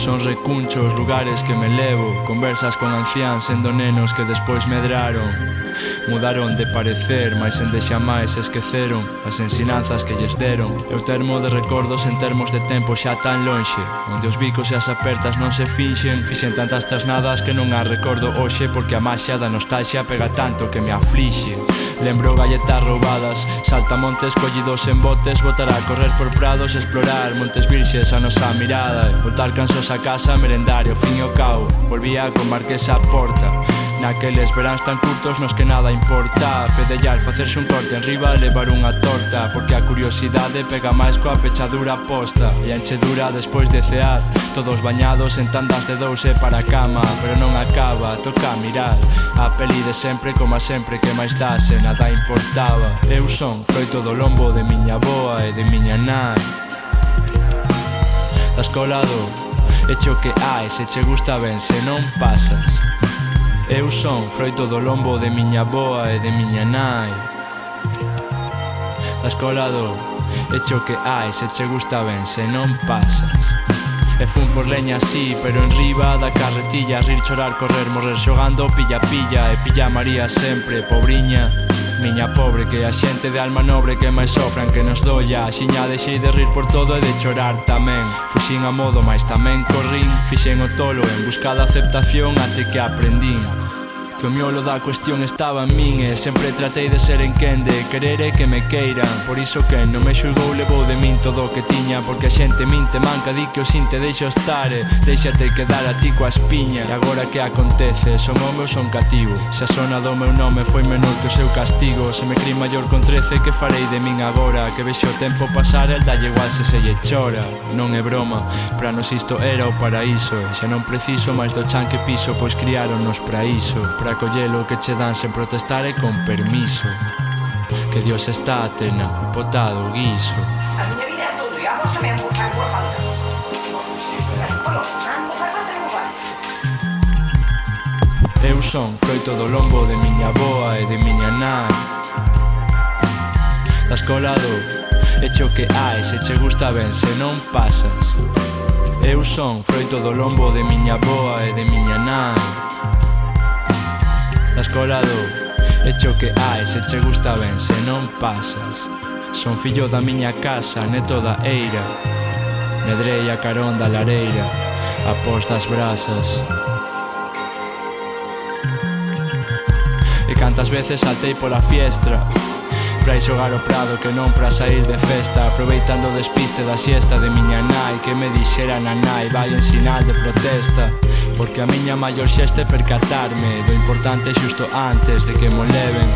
Son recunchos, lugares que me levo, conversas con anciáns sendo nenos que despois medraron. Mudaron de parecer, mais en de xamais esqueceron as ensinanzas que lles deron. Eu termo de recordos en termos de tempo xa tan lonxe, onde os bicos e as apertas non se finxen. Fixen tantas trasnadas que non as recordo hoxe, porque a maxia da nostalgia pega tanto que me aflixe. Lembro galletas roubadas, saltamontes collidos en botes, botar a correr por prados, explorar montes virxes a nosa mirada, voltar cansos a casa, merendar e ao fin e ao cabo volvía con marquesa a porta. Naqueles veráns tan curtos nos que nada importa, fedellar, facerse un corte en riba, levar unha torta, porque a curiosidade pega máis coa pechadura posta e a enchedura despois de cear, todos bañados en tandas de dous e para a cama. Pero non acaba, toca mirar a peli de sempre, como a sempre, que máis dá se nada importaba. Eu son froito do lombo de miña boa e de miña nai, da escola do hecho que hai, se che gusta ben, se non pasas. Eu son froito do lombo de miña boa e de miña nai, da escola do hecho que hai, se che gusta ben, se non pasas. E fun por leña así, pero en riba da carretilla, rir, chorar, correr, morrer xogando pilla-pilla, e pilla María sempre, pobriña miña pobre, que a xente de alma nobre que máis sofran que nos doia. Xiña deixei de rir por todo e de chorar tamén. Fuxín a modo, mais tamén corrín. Fixen o tolo en busca da aceptación até que aprendín que o miolo da cuestión estaba en min, e sempre tratei de ser en quen de querer e que me queiran. Por iso que non me xulgou levou de min todo o que tiña, porque a xente minte, manca, di que o sinte deixo estar e déixate quedar a ti coa espiña. E agora que acontece? Son home ou son cativo? Se a sona do meu nome foi menor que o seu castigo, se me crí maior con 13, que farei de min agora? Que vexo o tempo pasar, el dalle igual se lle chora. Non é broma, para nos isto era o paraíso, e xa non preciso máis do chan que piso, pois criáronnos para iso, para collelo que che dan sen protestar e con permiso. Que Dios está a tena, botado o guiso. A miña vida é todo, e a vos tamén vos fai boa falta. Si, pero polo, non fai falta que vos fai. Eu son froito do lombo de miña boa e de miña nai, da escola do hecho que hai, se che gusta ben, se non pasas. Eu son froito do lombo de miña boa e de miña nai, da escola do hecho que hai, se che gusta ben, se non pasas. Son fillo da miña casa, neto da eira, medrei a carón da lareira, após das brasas. E cantas veces saltei pola fiestra pra ir xogar o prado, que non pra sair de festa, aproveitando o despiste da siesta de miña nai, que me dixera na nai, vai en sinal de protesta, porque a miña maior xesta é percatarme do importante xusto antes de que mo leven,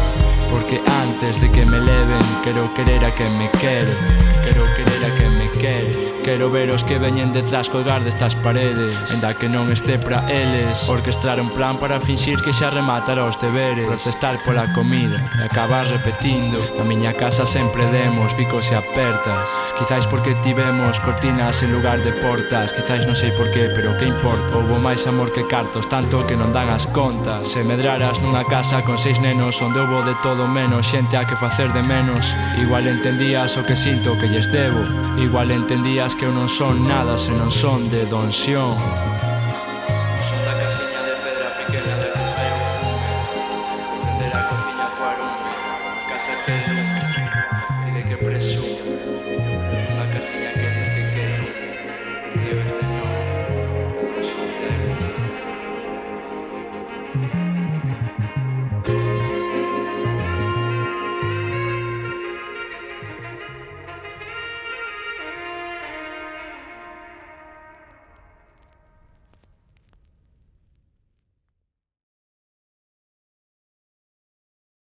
porque antes de que me leven quero querer a quen me quere, quero querer a quen me quere. Quero ver os que veñen detrás colgar destas paredes, ainda que non este pra eles, orquestrar un plan para finxir que xa rematara os deberes, protestar pola comida e acabar repetindo. Na miña casa sempre demos bicos e apertas, quizáis porque tivemos cortinas en lugar de portas, quizáis non sei por qué, pero que importa. Houbo máis amor que cartos, tanto que non dan as contas. Se medraras nunha casa con 6 nenos, onde houbo de todo menos xente a que facer de menos, igual entendías o que sinto que lles debo, igual entendías que eu non son nada se non son de Don Xión.